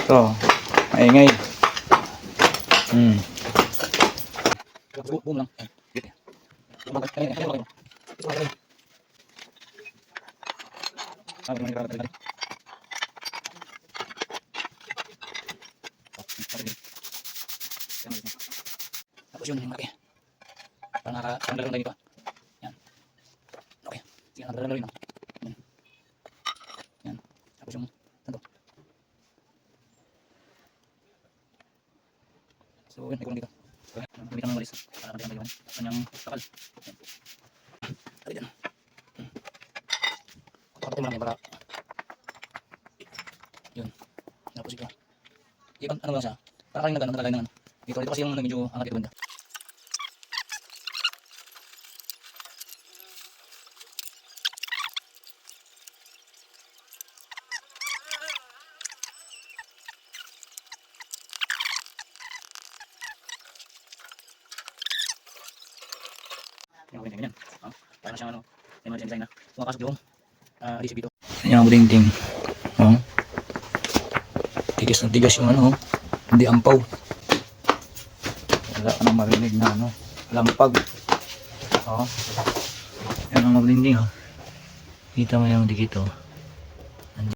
Ito, maingay. Boom lang. Tapos yun, yung malaki. Parang nakakandala tayo dito. Yan. Okay. Sige, nakandala rin. Yan. Tapos yung, ito. So, yun, may kulang dito. Gamitan mo ng walis. Para nakatihan tayo. Kanyang kapal. Tali dyan. Kapatid mo lang yan para yun. Tapos ito. Ano lang siya. Para kaling nagalay ng ano. Dito kasi yung medyo angat ito banda. Yung ganyan. Para siyang ano, emergency design na. Pumakasok yung adhesive dito. Yan ang dingding. Tigas na tigas yung ano, hindi ampaw. Wala ka nang marinig na ano, lampag. Yan ang dingding. Kita mo yung dikit.